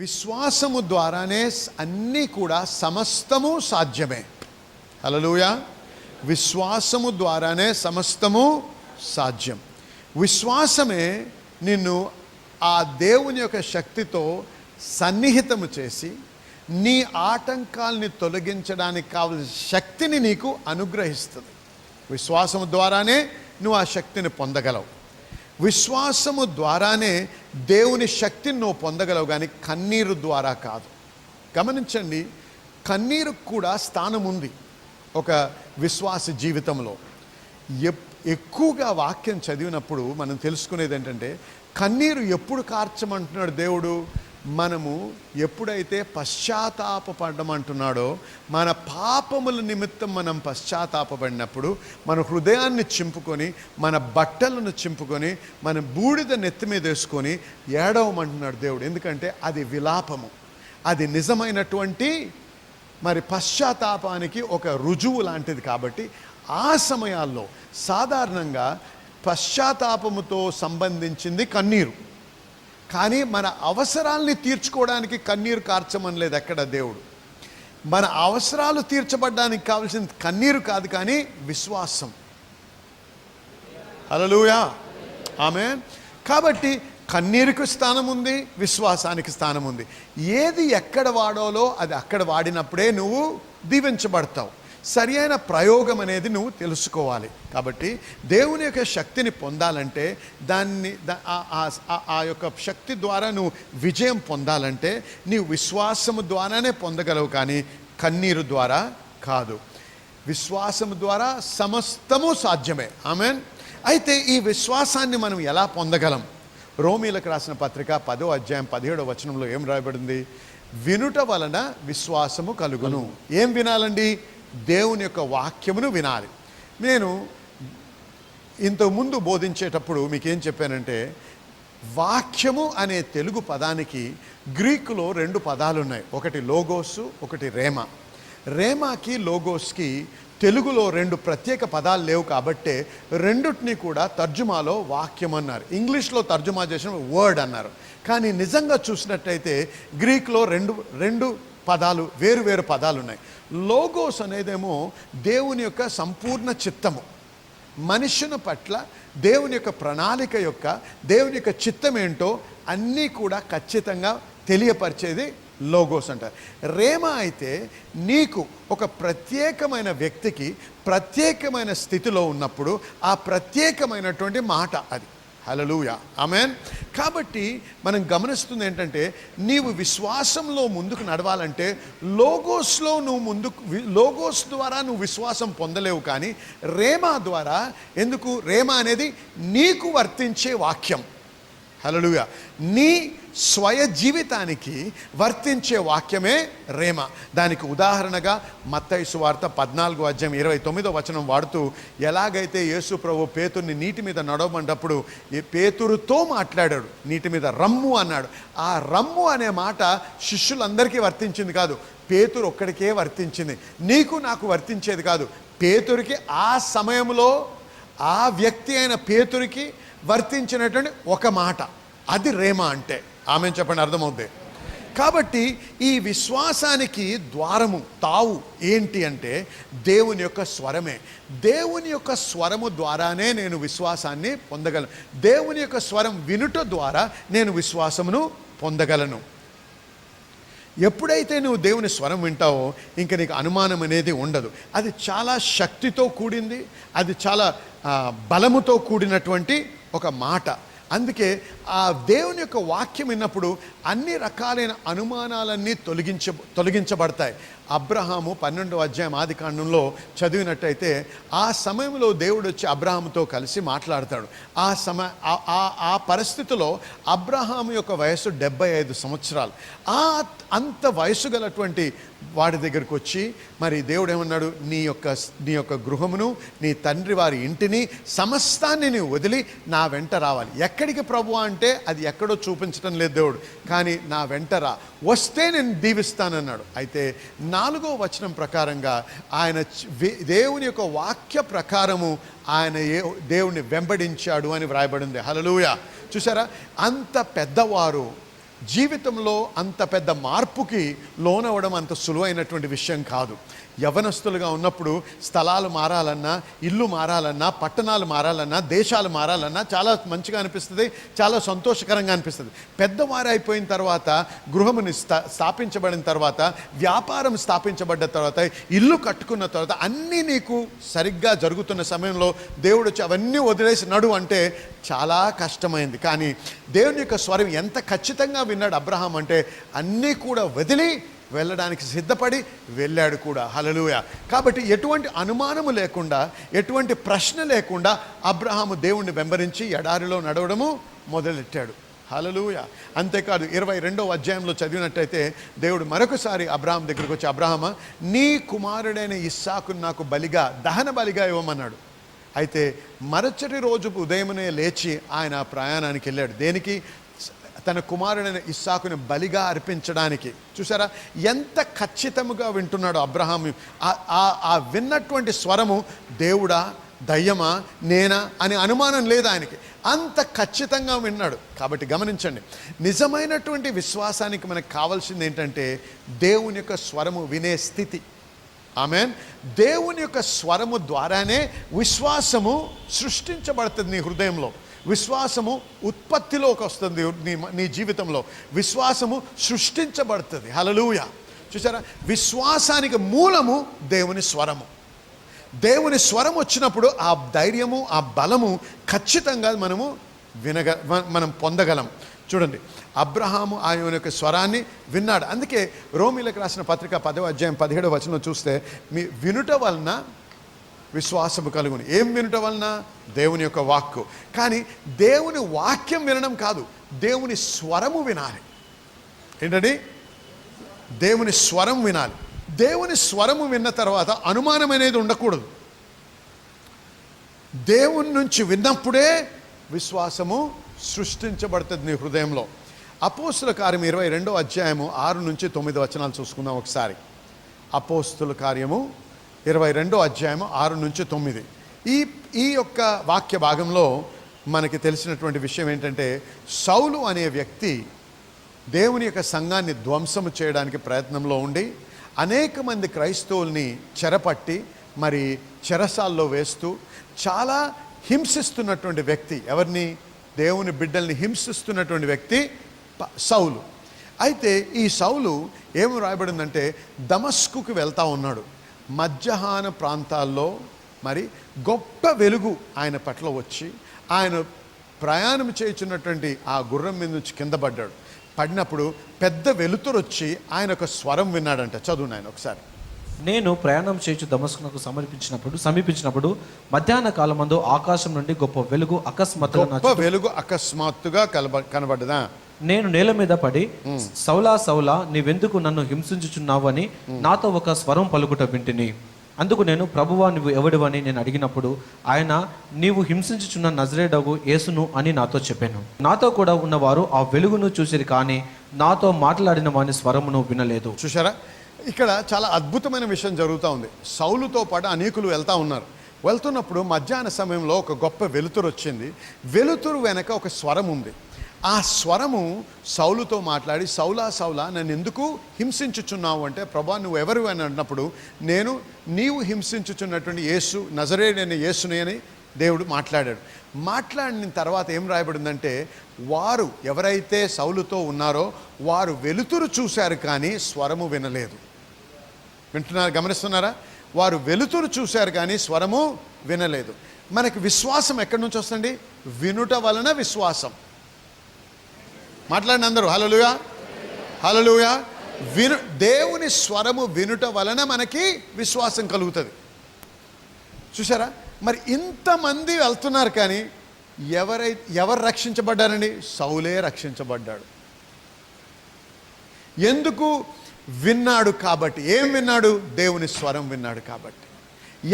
విశ్వాసము ద్వారానే అన్నీ కూడా సమస్తము సాధ్యమే. హల్లెలూయా. విశ్వాసము ద్వారానే సమస్తము సాధ్యం. విశ్వాసమే నిన్ను ఆ దేవుని యొక్క శక్తితో సన్నిహితము చేసి నీ ఆటంకాల్ని తొలగించడానికి కావలసిన శక్తిని నీకు అనుగ్రహిస్తుంది. విశ్వాసము ద్వారానే నువ్వు ఆ శక్తిని పొందగలవు. విశ్వాసము ద్వారానే దేవుని శక్తిని నువ్వు పొందగలవు, కానీ కన్నీరు ద్వారా కాదు. గమనించండి, కన్నీరు కూడా స్థానం ఉంది ఒక విశ్వాస జీవితంలో. ఎక్కువగా వాక్యం చదివినప్పుడు మనం తెలుసుకునేది ఏంటంటే, కన్నీరు ఎప్పుడు కార్చమంటున్నాడు దేవుడు? మనము ఎప్పుడైతే పశ్చాత్తాపపడమంటున్నాడో, మన పాపముల నిమిత్తం మనం పశ్చాత్తాపపడినప్పుడు మన హృదయాన్ని చింపుకొని, మన బట్టలను చింపుకొని, మన బూడిద నెత్తి మీద వేసుకొని ఏడవమంటున్నాడు దేవుడు. ఎందుకంటే అది విలాపము, అది నిజమైనటువంటి మరి పశ్చాత్తాపానికి ఒక రుజువు లాంటిది. కాబట్టి ఆ సమయాల్లో సాధారణంగా పశ్చాత్తాపముతో సంబంధించింది కన్నీరు. కానీ మన అవసరాల్ని తీర్చుకోవడానికి కన్నీరు కార్చమని లేదు ఎక్కడ దేవుడు. మన అవసరాలు తీర్చబడ్డానికి కావాల్సిన కన్నీరు కాదు, కానీ విశ్వాసం. హల్లెలూయా, ఆమేన్. కాబట్టి కన్నీరుకు స్థానం ఉంది, విశ్వాసానికి స్థానం ఉంది. ఏది ఎక్కడ వాడాలో అది అక్కడ వాడినప్పుడే నువ్వు దీవించబడతావు. సరి అయిన ప్రయోగం అనేది నువ్వు తెలుసుకోవాలి. కాబట్టి దేవుని యొక్క శక్తిని పొందాలంటే, దాన్ని ఆ యొక్క శక్తి ద్వారా నువ్వు విజయం పొందాలంటే నీవు విశ్వాసము ద్వారానే పొందగలవు, కానీ కన్నీరు ద్వారా కాదు. విశ్వాసము ద్వారా సమస్తము సాధ్యమే. ఆమేన్. అయితే ఈ విశ్వాసాన్ని మనం ఎలా పొందగలం? రోమీలకు రాసిన పత్రిక 10వ అధ్యాయం 17వ వచనంలో ఏం రాయబడింది? వినుట వలన విశ్వాసము కలుగును. ఏం వినాలండి? దేవుని యొక్క వాక్యమును వినాలి. నేను ఇంతకుముందు బోధించేటప్పుడు మీకేం చెప్పానంటే, వాక్యము అనే తెలుగు పదానికి గ్రీకులో 2 పదాలు ఉన్నాయి. ఒకటి లోగోసు, ఒకటి రేమా. రేమాకి లోగోస్కి తెలుగులో 2 ప్రత్యేక పదాలు లేవు, కాబట్టే రెండుటిని కూడా తర్జుమాలో వాక్యం అన్నారు. ఇంగ్లీష్లో తర్జుమా చేసిన వర్డ్ అన్నారు. కానీ నిజంగా చూసినట్టయితే గ్రీక్లో రెండు పదాలు, వేరు పదాలు ఉన్నాయి. లోగోస్ అనేదేమో దేవుని యొక్క సంపూర్ణ చిత్తము, మనుషుని పట్ల దేవుని యొక్క ప్రణాళిక యొక్క, దేవుని యొక్క చిత్తం ఏంటో అన్నీ కూడా ఖచ్చితంగా తెలియపరిచేది లోగోస్ అంటారు. రేమా అయితే నీకు ఒక ప్రత్యేకమైన వ్యక్తికి ప్రత్యేకమైన స్థితిలో ఉన్నప్పుడు ఆ ప్రత్యేకమైనటువంటి మాట అది. హల్లెలూయా, ఆమేన్. కాబట్టి మనం గమనిస్తుంది ఏంటంటే, నీవు విశ్వాసంలో ముందుకు నడవాలంటే లోగోస్లో లోగోస్ ద్వారా నువ్వు విశ్వాసం పొందలేవు, కానీ రేమా ద్వారా. ఎందుకు? రేమా అనేది నీకు వర్తించే వాక్యం. హల్లెలూయా. నీ స్వయ జీవితానికి వర్తించే వాక్యమే రేమా. దానికి ఉదాహరణగా మత్తయి సువార్త 14వ అధ్యాయం 29వ వచనం వాడుతూ, ఎలాగైతే యేసు ప్రభు పేతుర్ని నీటి మీద నడవమన్నప్పుడు పేతురుతో మాట్లాడాడు, నీటి మీద రమ్ము అన్నాడు. ఆ రమ్ము అనే మాట శిష్యులందరికీ వర్తించింది కాదు, పేతురు ఒక్కడికే వర్తించింది. నీకు నాకు వర్తించేది కాదు. పేతురికి ఆ సమయంలో ఆ వ్యక్తి అయిన పేతురికి వర్తించినటువంటి ఒక మాట, అది రేమా అంటే. ఆమె చెప్పండి, అర్థమవుద్ది. కాబట్టి ఈ విశ్వాసానికి ద్వారము, తావు ఏంటి అంటే దేవుని యొక్క స్వరమే. దేవుని యొక్క స్వరము ద్వారానే నేను విశ్వాసాన్ని పొందగలను. దేవుని యొక్క స్వరం వినుట ద్వారా నేను విశ్వాసమును పొందగలను. ఎప్పుడైతే నువ్వు దేవుని స్వరం వింటావో ఇంక నీకు అనుమానం అనేది ఉండదు. అది చాలా శక్తితో కూడింది, అది చాలా బలముతో కూడినటువంటి ఒక మాట. అందుకే ఆ దేవుని యొక్క వాక్యం విన్నప్పుడు అన్ని రకాలైన అనుమానాలన్నీ తొలగించబడతాయి. అబ్రహాము 12వ అధ్యాయం ఆదికాండంలో చదివినట్టయితే ఆ సమయంలో దేవుడు వచ్చి అబ్రహాముతో కలిసి మాట్లాడతాడు. ఆ పరిస్థితిలో అబ్రహాము యొక్క వయసు 75 సంవత్సరాలు. అంత వయసు గలటువంటి వాడి దగ్గరికి వచ్చి మరి దేవుడు ఏమన్నాడు? నీ యొక్క గృహమును, నీ తండ్రి వారి ఇంటిని, సమస్తాన్ని నీవు వదిలి నా వెంట రావాలి. ఎక్కడికి ప్రభువా అంటే అది ఎక్కడో చూపించడం లేదు దేవుడు, కానీ నా వెంట రా, వస్తే నేను దీవిస్తానన్నాడు. అయితే 4వ వచనం ప్రకారంగా ఆయన దేవుని యొక్క వాక్య ప్రకారము ఆయన దేవుని వెంబడించాడు అని వ్రాయబడింది. హల్లెలూయా. చూసారా, అంత పెద్దవారు జీవితంలో అంత పెద్ద మార్పుకి లోనవ్వడం అంత సులువైనటువంటి విషయం కాదు. యవనస్తులుగా ఉన్నప్పుడు స్థలాలు మారాలన్నా, ఇల్లు మారాలన్నా, పట్టణాలు మారాలన్నా, దేశాలు మారాలన్నా చాలా మంచిగా అనిపిస్తుంది, చాలా సంతోషకరంగా అనిపిస్తుంది. పెద్దవారు అయిపోయిన తర్వాత, గృహముని స్థాపించబడిన తర్వాత, వ్యాపారం స్థాపించబడ్డ తర్వాత, ఇల్లు కట్టుకున్న తర్వాత, అన్నీ నీకు సరిగ్గా జరుగుతున్న సమయంలో దేవుడు వచ్చి అవన్నీ వదిలేసి నడు అంటే చాలా కష్టమైంది. కానీ దేవుని యొక్క స్వరం ఎంత ఖచ్చితంగా విన్నాడు అబ్రహాం అంటే, అన్నీ కూడా వదిలి వెళ్ళడానికి సిద్ధపడి వెళ్ళాడు కూడా. హల్లెలూయా. కాబట్టి ఎటువంటి అనుమానము లేకుండా, ఎటువంటి ప్రశ్న లేకుండా అబ్రహాము దేవుణ్ణి వెంబరించి ఎడారిలో నడవడము మొదలెట్టాడు. హల్లెలూయా. అంతేకాదు 22వ అధ్యాయంలో చదివినట్టయితే దేవుడు మరొకసారి అబ్రహాం దగ్గరికి వచ్చి, అబ్రహామా, నీ కుమారుడైన ఇస్సాకును నాకు బలిగా, దహన బలిగా ఇవ్వమన్నాడు. అయితే మరుసటి రోజు ఉదయమునే లేచి ఆయన ప్రయాణానికి వెళ్ళాడు. దేనికి? తన కుమారుడైన ఇస్సాకుని బలిగా అర్పించడానికి. చూసారా ఎంత ఖచ్చితంగా వింటున్నాడు అబ్రహాము. ఆ విన్నటువంటి స్వరము దేవుడా, దయ్యమా, నేనా అనే అనుమానం లేదు ఆయనకి. అంత ఖచ్చితంగా విన్నాడు. కాబట్టి గమనించండి, నిజమైనటువంటి విశ్వాసానికి మనకు కావాల్సింది ఏంటంటే దేవుని యొక్క స్వరము వినే స్థితి. ఆమేన్. దేవుని యొక్క స్వరము ద్వారానే విశ్వాసము సృష్టించబడుతుంది నీ హృదయంలో. విశ్వాసము ఉత్పత్తిలోకి వస్తుంది నీ జీవితంలో. విశ్వాసము సృష్టించబడుతుంది. హల్లెలూయా. చూసారా, విశ్వాసానికి మూలము దేవుని స్వరము. దేవుని స్వరం వచ్చినప్పుడు ఆ ధైర్యము, ఆ బలము ఖచ్చితంగా మనం పొందగలం. చూడండి, అబ్రహాము ఆయన యొక్క స్వరాన్ని విన్నాడు. అందుకే రోమీలకు రాసిన పత్రిక 10వ అధ్యాయం 17వ వచనం చూస్తే, మీ వినుట వలన విశ్వాసము కలుగును. ఏం వినుట వలన? దేవుని యొక్క వాక్కు. కానీ దేవుని వాక్యం వినడం కాదు, దేవుని స్వరము వినాలి. ఏంటండి? దేవుని స్వరం వినాలి. దేవుని స్వరము విన్న తర్వాత అనుమానం అనేది ఉండకూడదు. దేవుని నుంచి విన్నప్పుడే విశ్వాసము సృష్టించబడుతుంది నీ హృదయంలో. అపోస్తుల కార్యం 22వ అధ్యాయము 6 నుంచి 9 వచనాలు చూసుకుందాం ఒకసారి. అపోస్తుల కార్యము 22వ అధ్యాయము 6 నుంచి 9. ఈ యొక్క వాక్య భాగంలో మనకి తెలిసినటువంటి విషయం ఏంటంటే, సౌలు అనే వ్యక్తి దేవుని యొక్క సంఘాన్ని ధ్వంసము చేయడానికి ప్రయత్నంలో ఉండి అనేక మంది క్రైస్తవుల్ని చెరపట్టి మరి చెరసాల్లో వేస్తూ చాలా హింసిస్తున్నటువంటి వ్యక్తి. ఎవరిని? దేవుని బిడ్డల్ని హింసిస్తున్నటువంటి వ్యక్తి సౌలు. అయితే ఈ సౌలు ఏమి రాయబడిందంటే, దమస్కుకు వెళ్తా ఉన్నాడు. మధ్యాహ్న ప్రాంతాల్లో మరి గొప్ప వెలుగు ఆయన పట్ల వచ్చి ఆయన ప్రయాణం చేయుచున్నటువంటి ఆ గుర్రం మీద నుంచి కింద పడినప్పుడు పెద్ద వెలుతురు వచ్చి ఆయన ఒక స్వరం విన్నాడంట. చదువు నాయన ఒకసారి. నేను ప్రయాణం చేయుచు దమస్కునకు సమీపించినప్పుడు మధ్యాహ్న కాలమందు ఆకాశం నుండి గొప్ప వెలుగు అకస్మాత్తుగా కనబడ్డదా. నేను నేల మీద పడి, సౌలా సౌలా, నీవెందుకు నన్ను హింసించుచున్నావు అని నాతో ఒక స్వరం పలుకుట వింటిని. అందుకు నేను, ప్రభువా నువ్వు ఎవడివని నేను అడిగినప్పుడు ఆయన, నీవు హింసించుచున్న నజరేయుడగు యేసును అని నాతో చెప్పాను. నాతో కూడా ఉన్నవారు ఆ వెలుగును చూసిరి, కానీ నాతో మాట్లాడిన వాని స్వరమును వినలేదు. చూసారా, ఇక్కడ చాలా అద్భుతమైన విషయం జరుగుతూ ఉంది. సౌలుతో పాటు అనేకులు వెళ్తున్నప్పుడు మధ్యాహ్న సమయంలో ఒక గొప్ప వెలుతురు వచ్చింది. వెలుతురు వెనక ఒక స్వరం ఉంది. ఆ స్వరము సౌలుతో మాట్లాడి, సౌలా సౌలా నన్ను ఎందుకు హింసించుచున్నావు అంటే, ప్రభా నువ్వు ఎవరు అని అన్నప్పుడు, నీవు హింసించుచున్నటువంటి యేసు, నజరేయుడైన యేసుని అని దేవుడు మాట్లాడాడు. మాట్లాడిన తర్వాత ఏం రాయబడిందంటే, వారు ఎవరైతే సౌలుతో ఉన్నారో వారు వెలుతురు చూశారు కానీ స్వరము వినలేదు. వింటున్నారు? గమనిస్తున్నారా? వారు వెలుతురు చూశారు కానీ స్వరము వినలేదు. మనకి విశ్వాసం ఎక్కడి నుంచి వస్తుంది? వినుట వలన విశ్వాసం. మాట్లాడిన అందరూ హల్లెలూయా, హల్లెలూయా. దేవుని స్వరము వినుట వలన మనకి విశ్వాసం కలుగుతుంది. చూసారా, మరి ఇంతమంది వెళ్తున్నారు కానీ ఎవరు రక్షించబడ్డారండి? సౌలే రక్షించబడ్డాడు. ఎందుకు? విన్నాడు కాబట్టి. ఏం విన్నాడు? దేవుని స్వరం విన్నాడు కాబట్టి.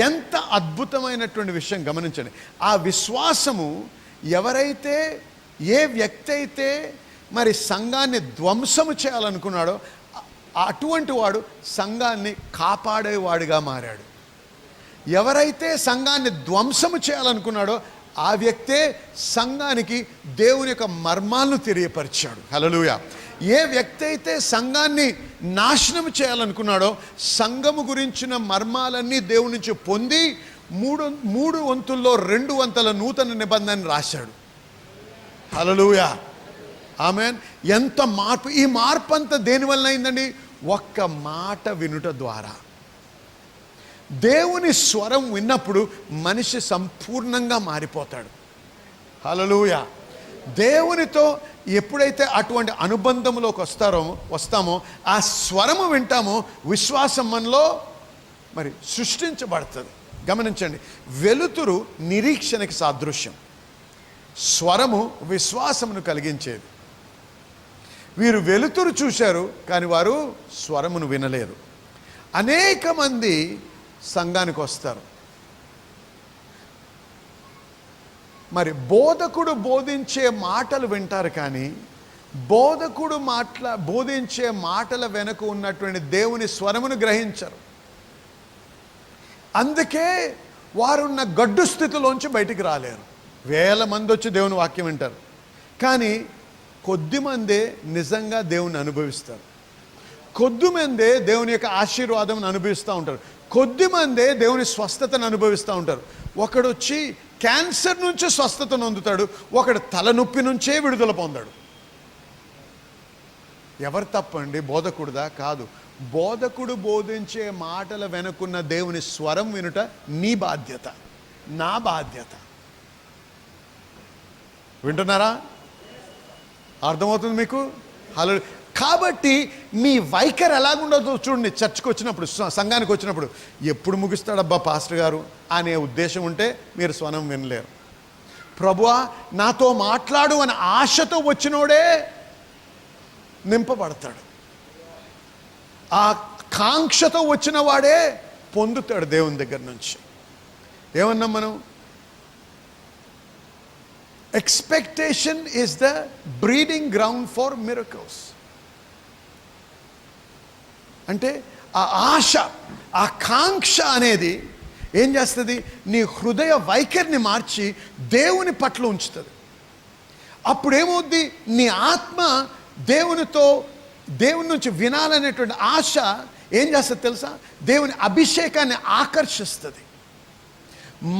ఎంత అద్భుతమైనటువంటి విషయం గమనించండి. ఆ విశ్వాసము ఎవరైతే, ఏ వ్యక్తి అయితే మరి సంఘాన్ని ధ్వంసము చేయాలనుకున్నాడో అటువంటి వాడు సంఘాన్ని కాపాడేవాడిగా మారాడు. ఎవరైతే సంఘాన్ని ధ్వంసము చేయాలనుకున్నాడో ఆ వ్యక్తే సంఘానికి దేవుని యొక్క మర్మాలను తెలియపరిచాడు. హల్లెలూయా. ఏ వ్యక్తి అయితే సంఘాన్ని నాశనం చేయాలనుకున్నాడో, సంఘము గురించిన మర్మాలన్నీ దేవుని నుంచి పొంది మూడు వంతుల్లో 2 వంతుల నూతన నిబంధనని రాశాడు. హల్లెలూయా, ఆమేన్. ఎంత మార్పు! ఈ మార్పు అంతా దేనివల్ల అయిందండి? ఒక్క మాట వినుట ద్వారా. దేవుని స్వరం విన్నప్పుడు మనిషి సంపూర్ణంగా మారిపోతాడు. హల్లెలూయా. దేవునితో ఎప్పుడైతే అటువంటి అనుబంధంలోకి వస్తామో, ఆ స్వరము వింటామో, విశ్వాసం మనలో మరి సృష్టించబడుతుంది. గమనించండి, వెలుతురు నిరీక్షణకి సాదృశ్యం, స్వరము విశ్వాసమును కలిగించేది. వీరు వెలుతురు చూశారు కానీ వారు స్వరమును వినలేరు. అనేక మంది సంఘానికి వస్తారు, మరి బోధకుడు బోధించే మాటలు వింటారు కానీ బోధకుడు బోధించే మాటల వెనుక ఉన్నటువంటి దేవుని స్వరమును గ్రహించరు. అందుకే వారున్న గడ్డు స్థితిలోంచి బయటికి రాలేరు. వేల మంది వచ్చి దేవుని వాక్యం వింటారు కానీ కొద్దిమందే నిజంగా దేవుని అనుభవిస్తారు. కొద్దిమందే దేవుని యొక్క ఆశీర్వాదం అనుభవిస్తూ ఉంటారు. కొద్దిమందే దేవుని స్వస్థతను అనుభవిస్తూ ఉంటారు. ఒకడు వచ్చి క్యాన్సర్ నుంచి స్వస్థతను పొందుతాడు, ఒకడు తలనొప్పి నుంచే విడుదల పొందాడు. ఎవరు తప్పండి? బోధకుడుదా? కాదు. బోధకుడు బోధించే మాటల వెనుకున్న దేవుని స్వరం వినుట నీ బాధ్యత, నా బాధ్యత. వింటున్నారా? అర్థమవుతుంది మీకు? హలో. కాబట్టి మీ వైఖరి ఎలాగుండదో చూడండి. చర్చ్కి వచ్చినప్పుడు, సంఘానికి వచ్చినప్పుడు, ఎప్పుడు ముగిస్తాడబ్బా పాస్టర్ గారు అనే ఉద్దేశం ఉంటే మీరు స్వరం వినలేరు. ప్రభువా నాతో మాట్లాడు అనే ఆశతో వచ్చినోడే నింపబడతాడు. ఆ కాంక్షతో వచ్చిన వాడే పొందుతాడు దేవుని దగ్గర నుంచి. ఏమన్నాం మనం? Expectation is the breeding ground for miracles. అంటే ఆ ఆశ, ఆ కాంక్ష అనేది ఏం చేస్తుంది? నీ హృదయ వైఖరిని మార్చి దేవుని పట్ల ఉంచుతుంది. అప్పుడేమవుద్ది? నీ ఆత్మ దేవుని నుంచి వినాలనేటువంటి ఆశ ఏం చేస్తుంది తెలుసా? దేవుని అభిషేకాన్ని ఆకర్షిస్తుంది.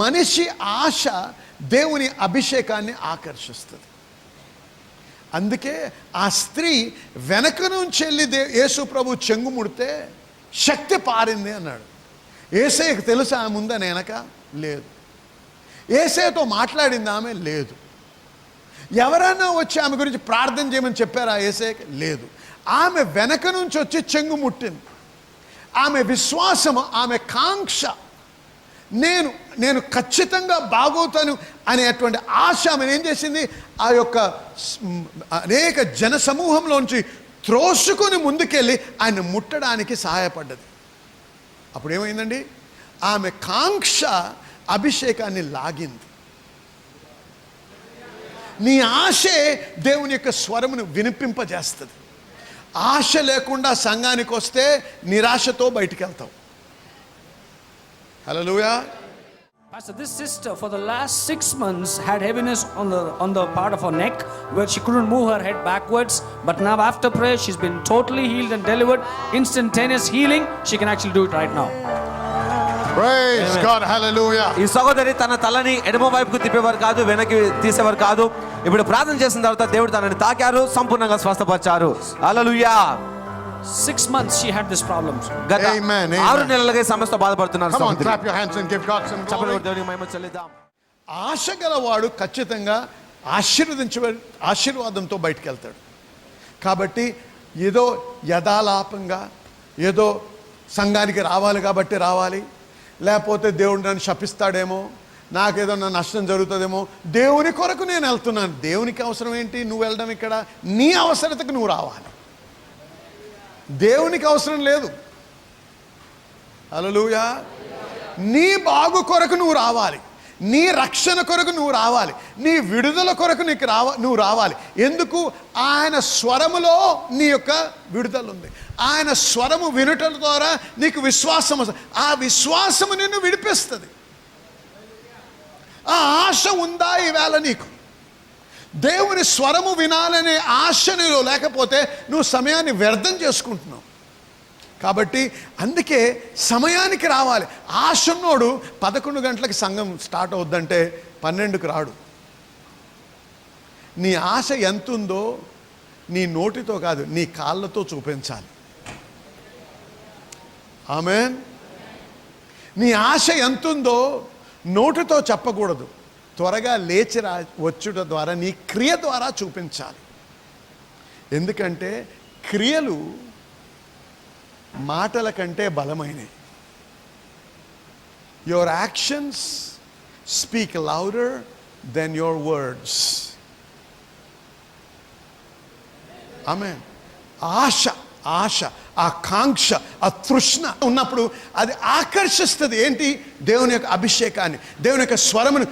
మనిషి ఆశ దేవుని అభిషేకాన్ని ఆకర్షిస్తుంది. అందుకే ఆ స్త్రీ వెనక నుంచి వెళ్ళి యేసు ప్రభు చెంగు ముడితే శక్తి పారింది అన్నాడు. యేసయ్యకు తెలుసా ఆమె ఉందని? వెనక లేదు. యేసయ్యతో మాట్లాడింది ఆమె? లేదు. ఎవరైనా వచ్చి ఆమె గురించి ప్రార్థన చేయమని చెప్పారా యేసయ్యకి? లేదు. ఆమె వెనక నుంచి వచ్చి చెంగు ముట్టింది. ఆమె విశ్వాసము, ఆమె కాంక్ష, నేను ఖచ్చితంగా బాగవుతాను అనేటువంటి ఆశ ఆమెను ఏం చేసింది? ఆ యొక్క అనేక జన సమూహంలోంచి త్రోసుకొని ముందుకెళ్ళి ఆయన ముట్టడానికి సహాయపడ్డది. అప్పుడు ఏమైందండి? ఆమె కాంక్ష అభిషేకాన్ని లాగింది. నీ ఆశే దేవుని యొక్క స్వరమును వినిపింపజేస్తుంది. ఆశ లేకుండా సంఘానికి వస్తే నిరాశతో బయటికి వెళ్తావు. హల్లెలూయా. Pastor, this sister for the last 6 months had heaviness on the part of her neck where she couldn't move her head backwards, but now after prayer she's been totally healed and delivered. Instantaneous healing. She can actually do it right now. Praise God. Hallelujah. ఈ సహోదరి తన తలని ఎడమ వైపుకు తిప్పేవారు కాదు, వెనక్కి తీసేవారు కాదు. ఇప్పుడు ప్రార్థన చేసిన తర్వాత దేవుడు తనని తాకారు, సంపూర్ణంగా స్వస్థపరిచారు. హల్లెలూయా. 6 months she had this problem. గత Amen, amen. 6 నెలలుగా సమస్త బాధపడుతున్నారు. Come on, clap your hands and give God some చప్పట్లు glory. కొట్టి దేవునికి మహిమ చెల్లిద్దాం. ఆశ గలవాడు ఖచ్చితంగా ఆశీర్వాదంతో బయటికి వెళ్తాడు. కాబట్టి ఏదో యథాలాపంగా ఏదో సంఘానికి రావాలి కాబట్టి రావాలి, లేకపోతే దేవుడు నన్ను శపిస్తాడేమో, నాకేదో నా నష్టం జరుగుతుందేమో, దేవుని కొరకు నేను వెళ్తున్నాను. దేవునికి అవసరం ఏంటి నువ్వు వెళ్ళడం? ఇక్కడ నీ అవసరతకు నువ్వు రావాలి, దేవునికి అవసరం లేదు. హల్లెలూయా. నీ బాగు కొరకు నువ్వు రావాలి, నీ రక్షణ కొరకు నువ్వు రావాలి, నీ విడుదల కొరకు నువ్వు రావాలి. ఎందుకు? ఆయన స్వరములో నీ యొక్క విడుదల ఉంది. ఆయన స్వరము వినుటల ద్వారా నీకు విశ్వాసం వస్తుంది. ఆ విశ్వాసము నిన్ను విడిపిస్తుంది. ఆ ఆశ ఉందా ఈవేళ నీకు? దేవుని స్వరము వినాలనే ఆశ నీలో లేకపోతే నువ్వు సమయాన్ని వ్యర్థం చేసుకుంటున్నావు. కాబట్టి అందుకే సమయానికి రావాలి. ఆశన్నోడు 11 గంటలకు సంఘం స్టార్ట్ అవుద్దంటే 12కు రాడు. నీ ఆశ ఎంతుందో నీ నోటితో కాదు, నీ కాళ్ళతో చూపించాలి. ఆమేన్. నీ ఆశ ఎంతుందో నోటితో చెప్పకూడదు, త్వరగా లేచి వచ్చుట ద్వారా నీ క్రియ ద్వారా చూపించాలి. ఎందుకంటే క్రియలు మాటల కంటే బలమైనవి. Your actions speak louder than your words. Amen. ఆశ, ఆకాంక్ష, ఆ తృష్ణ ఉన్నప్పుడు అది ఆకర్షిస్తుంది. ఏంటి? దేవుని యొక్క అభిషేకాన్ని, దేవుని యొక్క స్వరమును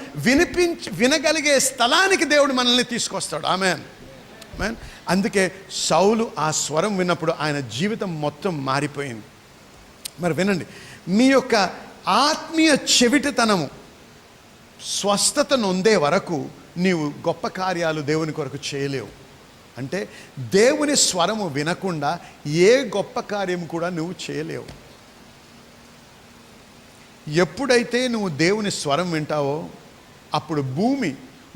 వినగలిగే స్థలానికి దేవుడు మనల్ని తీసుకొస్తాడు. ఆమేన్. ఆమేన్. అందుకే సౌలు ఆ స్వరం విన్నప్పుడు ఆయన జీవితం మొత్తం మారిపోయింది. మరి వినండి, మీ యొక్క ఆత్మీయ చెవిటితనము స్వస్థత నొందే వరకు నీవు గొప్ప కార్యాలు దేవుని కొరకు చేయలేవు. అంటే దేవుని స్వరము వినకుండా ఏ గొప్ప కార్యం కూడా నువ్వు చేయలేవు. ఎప్పుడైతే నువ్వు దేవుని స్వరం వింటావో అప్పుడు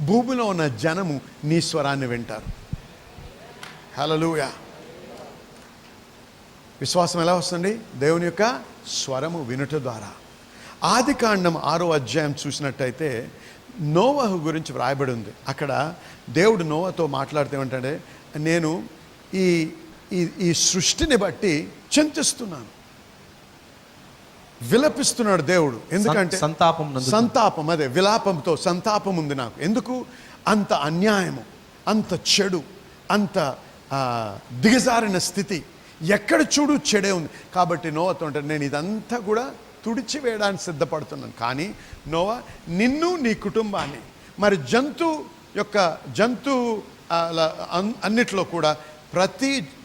భూమిలో ఉన్న జనము నీ స్వరాన్ని వింటారు. హల్లెలూయా. విశ్వాసం ఎలా వస్తుంది? దేవుని యొక్క స్వరము వినుట ద్వారా. ఆదికాండం 6వ అధ్యాయం చూసినట్టయితే నోవహు గురించి వ్రాయబడి ఉంది. అక్కడ దేవుడు నోవతో మాట్లాడితే ఏమంటాడే, నేను ఈ సృష్టిని బట్టి చింతిస్తున్నాను, విలపిస్తున్నాడు దేవుడు. ఎందుకంటే సంతాపం, అదే విలాపంతో సంతాపం ఉంది నాకు. ఎందుకు? అంత అన్యాయము, అంత చెడు, అంత దిగజారిన స్థితి, ఎక్కడ చూడు చెడే ఉంది. కాబట్టి నోవతో అంటే నేను ఇదంతా కూడా తుడిచివేయడానికి సిద్ధపడుతున్నాను. కానీ నోవా, నిన్ను నీ కుటుంబాన్ని, మరి జంతు అన్నిట్లో కూడా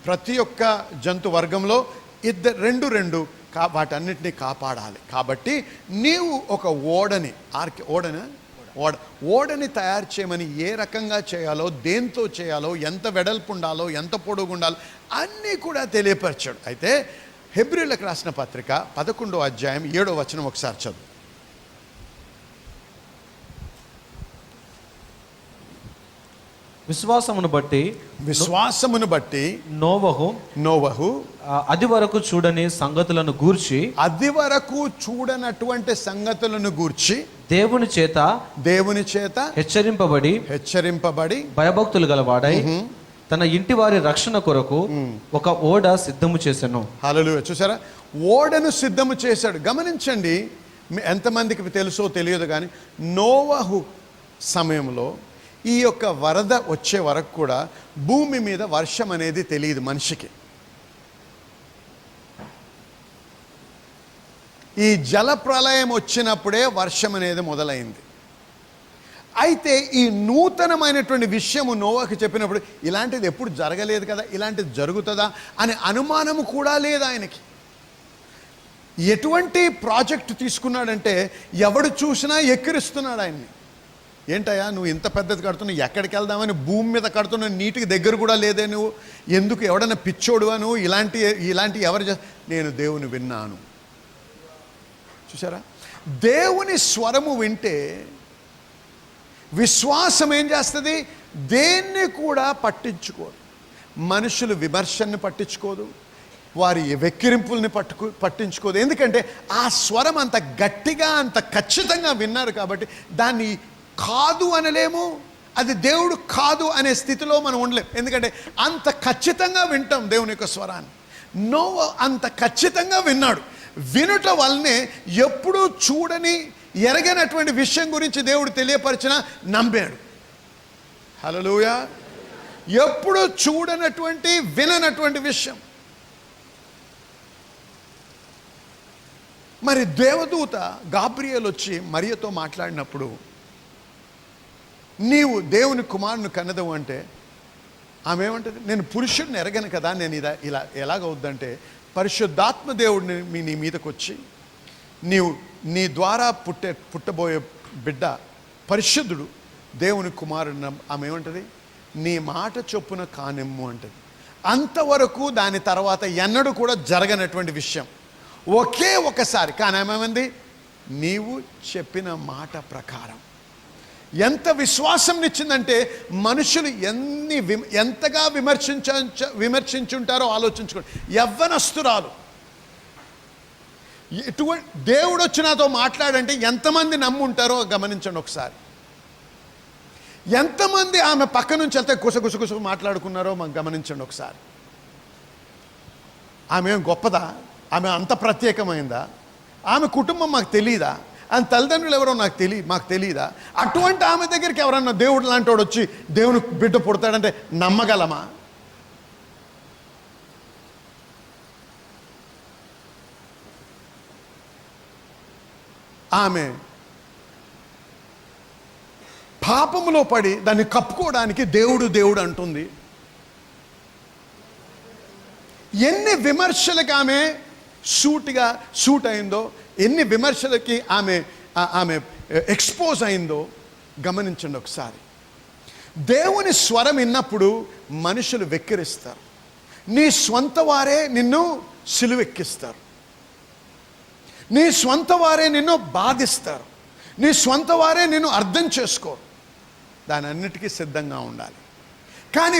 ప్రతి ఒక్క జంతు వర్గంలో రెండు వాటన్నిటిని కాపాడాలి. కాబట్టి నీవు ఒక ఓడని తయారు చేయమని, ఏ రకంగా చేయాలో, దేంతో చేయాలో, ఎంత వెడల్పు ఉండాలో, ఎంత పొడుగు ఉండాలో అన్నీ కూడా తెలియపరిచాడు. అయితే హెబ్రీయులకు రాసిన పత్రిక 11వ అధ్యాయం 7వ వచనం ఒకసారి చదువు. విశ్వాసమును బట్టి నోవహు అది వరకు చూడనటువంటి సంగతులను గూర్చి దేవుని చేత హెచ్చరింపబడి భయభక్తులు గలవాడై తన ఇంటి వారి రక్షణ కొరకు ఒక ఓడ సిద్ధము చేశాను. హల్లెలూయా. చూసారా? ఓడను సిద్ధము చేశాడు. గమనించండి, ఎంతమందికి తెలుసో తెలియదు కానీ నోవహు సమయంలో ఈ యొక్క వరద వచ్చే వరకు కూడా భూమి మీద వర్షం అనేది తెలియదు మనిషికి. ఈ జల ప్రళయం వచ్చినప్పుడే వర్షం అనేది మొదలైంది. అయితే ఈ నూతనమైనటువంటి విషయము నోవాకు చెప్పినప్పుడు ఇలాంటిది ఎప్పుడు జరగలేదు కదా, ఇలాంటిది జరుగుతుందా అనే అనుమానము కూడా లేదు ఆయనకి. ఎటువంటి ప్రాజెక్టు తీసుకున్నాడంటే ఎవడు చూసినా ఎక్కిరిస్తున్నాడు ఆయన్ని. ఏంటయ్యా నువ్వు ఇంత పెద్దది కడుతున్నావు, ఎక్కడికి వెళ్దామని భూమి మీద కడుతున్నావు, నీటికి దగ్గర కూడా లేదే నువ్వు, ఎందుకు ఎవడన్నా పిచ్చోడువా నువ్వు, ఇలాంటి ఎవరు నేను దేవుని విన్నాను. చూసారా? దేవుని స్వరము వింటే విశ్వాసం ఏం చేస్తుంది? దేన్ని కూడా పట్టించుకోదు. మనుషులు విమర్శన్ని పట్టించుకోదు, వారి వెక్కిరింపుల్ని పట్టించుకోదు. ఎందుకంటే ఆ స్వరం అంత గట్టిగా, అంత ఖచ్చితంగా విన్నారు కాబట్టి దాన్ని కాదు అనలేము, అది దేవుడు కాదు అనే స్థితిలో మనం ఉండలేము. ఎందుకంటే అంత ఖచ్చితంగా వింటాం దేవుని యొక్క స్వరాన్ని. నోవా అంత ఖచ్చితంగా విన్నాడు. వినుట వల్లనే ఎప్పుడూ చూడని, ఎరగనటువంటి విషయం గురించి దేవుడు తెలియపరిచినా నమ్మాడు. హల్లెలూయా. ఎప్పుడు చూడనటువంటి, విననటువంటి విషయం. మరి దేవదూత గాబ్రియేల్ వచ్చి మరియతో మాట్లాడినప్పుడు నీవు దేవుని కుమారుని కన్నదవు అంటే ఆమె ఏమంటది? నేను పురుషుడిని ఎరగను కదా, నేను ఇలా ఎలాగవుద్దంటే పరిశుద్ధాత్మ దేవుడిని నీ మీదకి వచ్చి నీ ద్వారా పుట్టబోయే బిడ్డ పరిశుద్ధుడు, దేవుని కుమారుడు ఆమె ఏమంటది, నీ మాట చొప్పున కానిమ్ము అంటది. అంతవరకు దాని తర్వాత ఎన్నడూ కూడా జరగనటువంటి విషయం, ఒకే ఒకసారి. కానీ ఏమేమంది, నీవు చెప్పిన మాట ప్రకారం. ఎంత విశ్వాసం ఇచ్చిందంటే మనుషులు ఎంతగా విమర్శించుంటారో ఆలోచించుకోండి. యవ్వనస్తురాలు, ఇటువంటి దేవుడు వచ్చి నాతో మాట్లాడంటే ఎంతమంది నమ్ముంటారో గమనించండి ఒకసారి. ఎంతమంది ఆమె పక్క నుంచి వెళ్తే గుసగుసగుస మాట్లాడుకున్నారో మనం గమనించండి ఒకసారి. ఆమె గొప్పదా? ఆమె అంత ప్రత్యేకమైందా? ఆమె కుటుంబం మాకు తెలియదా? ఆయన తల్లిదండ్రులు ఎవరో మాకు తెలియదా? అటువంటి ఆమె దగ్గరికి ఎవరన్నా దేవుడు లాంటి వాడు వచ్చి దేవుని బిడ్డ పుడతాడంటే నమ్మగలమా? ఆమె పాపములో పడి దాన్ని కప్పుకోవడానికి దేవుడు అంటుంది. ఎన్ని విమర్శలకు ఆమె సూట్ అయిందో, ఎన్ని విమర్శలకి ఆమె ఎక్స్పోజ్ అయిందో గమనించండి ఒకసారి. దేవుని స్వరం విన్నప్పుడు మనుషులు వెక్కిరిస్తారు. నీ స్వంత వారే నిన్ను సిలువెక్కిస్తారు, నీ స్వంత వారే నిన్ను బాధిస్తారు, నీ స్వంత వారే నిన్ను అర్థం చేసుకోరు. దాని అన్నిటికీ సిద్ధంగా ఉండాలి. కానీ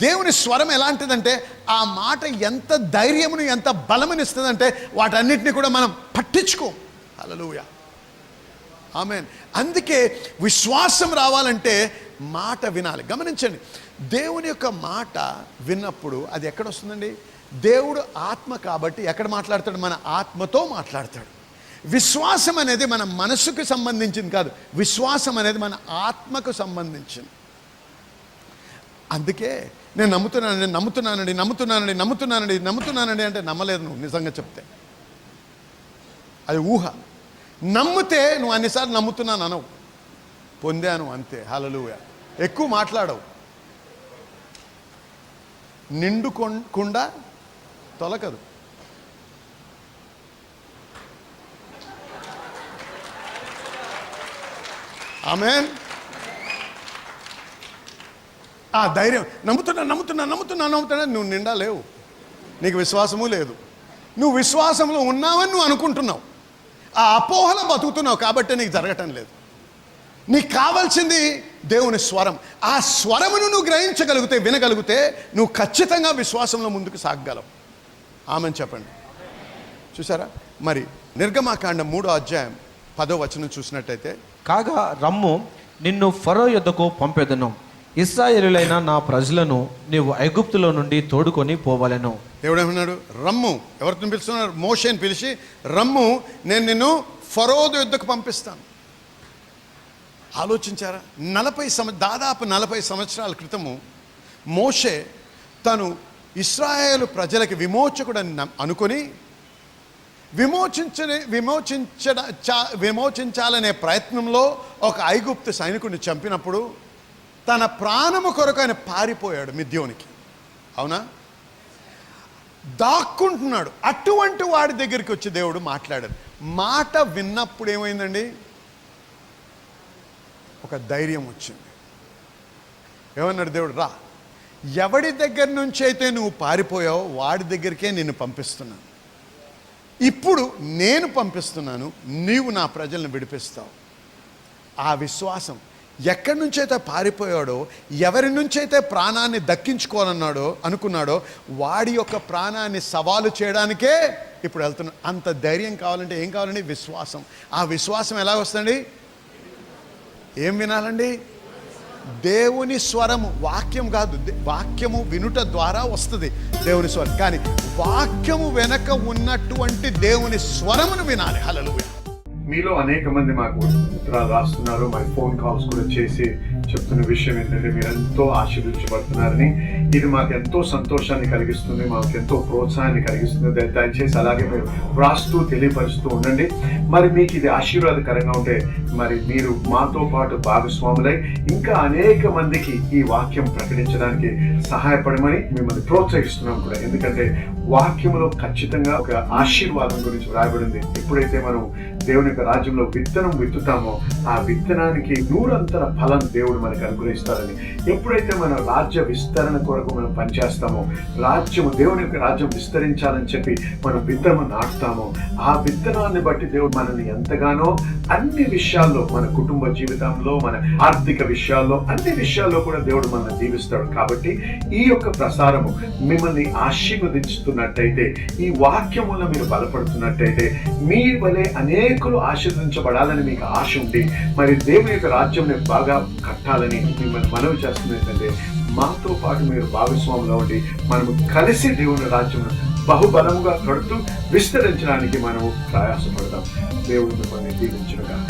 దేవుని స్వరం ఎలాంటిదంటే ఆ మాట ఎంత ధైర్యమును ఎంత బలమునిస్తుందంటే వాటన్నిటిని కూడా మనం పట్టించుకోం. హల్లెలూయా, ఆమేన్. అందుకే విశ్వాసం రావాలంటే మాట వినాలి. గమనించండి, దేవుని యొక్క మాట విన్నప్పుడు అది ఎక్కడ వస్తుందండి? దేవుడు ఆత్మ కాబట్టి ఎక్కడ మాట్లాడతాడు? మన ఆత్మతో మాట్లాడతాడు. విశ్వాసం అనేది మన మనసుకు సంబంధించింది కాదు, విశ్వాసం అనేది మన ఆత్మకు సంబంధించింది. అందుకే నేను నమ్ముతున్నానండి అంటే నమ్మలేదు నువ్వు. నిజంగా చెప్తే అది ఊహ. నమ్మితే నువ్వు అన్నిసార్లు నమ్ముతున్నాను అనవు, పొందాను అంతే. హల్లెలూయా. ఎక్కువ మాట్లాడవు. నిండుకుండా తొలకదు. ఆమేన్. ఆ ధైర్యం, నమ్ముతున్నా నువ్వు నిండా లేవు, నీకు విశ్వాసము లేదు. నువ్వు విశ్వాసంలో ఉన్నావని నువ్వు అనుకుంటున్నావు, ఆ అపోహలో బతుకుతున్నావు కాబట్టి నీకు జరగటం లేదు. నీకు కావాల్సింది దేవుని స్వరం. ఆ స్వరమును నువ్వు గ్రహించగలిగితే, వినగలిగితే నువ్వు ఖచ్చితంగా విశ్వాసంలో ముందుకు సాగగలవు. ఆమెను చెప్పండి. చూసారా? మరి నిర్గమాకాండం 3వ అధ్యాయం 10వ వచనం చూసినట్టయితే, కాగా రమ్ము, నిన్ను ఫరో యొద్దకు పంపెదను, ఇశ్రాయేలులైన నా ప్రజలను నీవు ఐగుప్తులో నుండి తోడుకొని పోవలెను. దేవుడు ఏమన్నాడు? రమ్ము. ఎవరిని పిలుస్తున్నారు? మోషేని పిలిచి, రమ్ము, నేను నిన్ను ఫరో యొద్దకు పంపిస్తాను. ఆలోచించారా? దాదాపు 40 సంవత్సరాల క్రితము మోషే తను ఇశ్రాయేలు ప్రజలకి విమోచకుడని అనుకొని విమోచించాలనే ప్రయత్నంలో ఒక ఐగుప్తు సైనికుడిని చంపినప్పుడు తన ప్రాణము కొరకు ఆయన పారిపోయాడు మిద్యోనికి. అవునా? దాక్కుంటున్నాడు. అటువంటి వాడి దగ్గరికి వచ్చి దేవుడు మాట్లాడాడు. మాట విన్నప్పుడు ఏమైందండి? ఒక ధైర్యం వచ్చింది. ఏమన్నాడు దేవుడు? రా, ఎవడి దగ్గర నుంచి అయితే నువ్వు పారిపోయావో వాడి దగ్గరికే నిన్ను పంపిస్తున్నాను. ఇప్పుడు నేను పంపిస్తున్నాను, నీవు నా ప్రజలను విడిపిస్తావు. ఆ విశ్వాసం, ఎక్కడి నుంచైతే పారిపోయాడో, ఎవరి నుంచైతే ప్రాణాన్ని అనుకున్నాడో వాడి యొక్క ప్రాణాన్ని సవాలు చేయడానికే ఇప్పుడు వెళ్తున్నాడు. అంత ధైర్యం కావాలంటే ఏం కావాలండి? విశ్వాసం. ఆ విశ్వాసం ఎలా వస్తుంది? ఏం వినాలండి? దేవుని స్వరము. వాక్యం కాదు, వాక్యము వినుట ద్వారా వస్తుంది దేవుని స్వరం. కానీ వాక్యము వెనక ఉన్నటువంటి దేవుని స్వరమును వినాలి. హల్లెలూయా. మీలో అనేక మంది మాకు ఉత్తరాలు రాస్తున్నారు, మరి ఫోన్ కాల్స్ కూడా చేసి చెప్తున్న విషయం ఏంటంటే మీరు ఎంతో ఆశీర్వదించబడుతున్నారని. ఇది మాకు ఎంతో సంతోషాన్ని కలిగిస్తుంది, మాకు ఎంతో ప్రోత్సాహాన్ని కలిగిస్తుంది. దయచేసి అలాగే మీరు వ్రాస్తూ తెలియపరుస్తూ ఉండండి. మరి మీకు ఇది ఆశీర్వాదకరంగా ఉంటే మరి మీరు మాతో పాటు భాగస్వాములై ఇంకా అనేక మందికి ఈ వాక్యం ప్రకటించడానికి సహాయపడమని మిమ్మల్ని ప్రోత్సహిస్తున్నాం కూడా. ఎందుకంటే వాక్యములో ఖచ్చితంగా ఒక ఆశీర్వాదం గురించి వ్రాయబడింది. ఎప్పుడైతే మనం దేవుని యొక్క రాజ్యంలో విత్తనం విత్తుతామో ఆ విత్తనానికి 100 ఫలం దేవుడు మనకు అనుగ్రహిస్తారని. ఎప్పుడైతే మన రాజ్య విస్తరణ కొరకు మనం పనిచేస్తామో, దేవుని యొక్క రాజ్యం విస్తరించాలని చెప్పి మనం విత్తనం నాటుతామో, ఆ విత్తనాన్ని బట్టి దేవుడు మనల్ని ఎంతగానో అన్ని విషయాల్లో, మన కుటుంబ జీవితంలో, మన ఆర్థిక విషయాల్లో, అన్ని విషయాల్లో కూడా దేవుడు మనల్ని దీవిస్తాడు. కాబట్టి ఈ యొక్క ప్రసారము మిమ్మల్ని ఆశీర్వదించుతున్నట్టయితే, ఈ వాక్యములో మీరు బలపడుతున్నట్టయితే, మీ వలె అనేకులు ఆశీర్వదించబడాలని మీకు ఆశ ఉండి మరి దేవుని యొక్క రాజ్యంని బాగా కట్టాలని మిమ్మల్ని మనవి చేస్తుంది ఏంటంటే, మాతో పాటు మీరు భాగస్వాములో ఉండి మనము కలిసి దేవుని రాజ్యం బహుబలముగా కడుతూ విస్తరించడానికి మనము ప్రయాసపడదాం. దేవుడు మిమ్మల్ని దీవించునుగాక.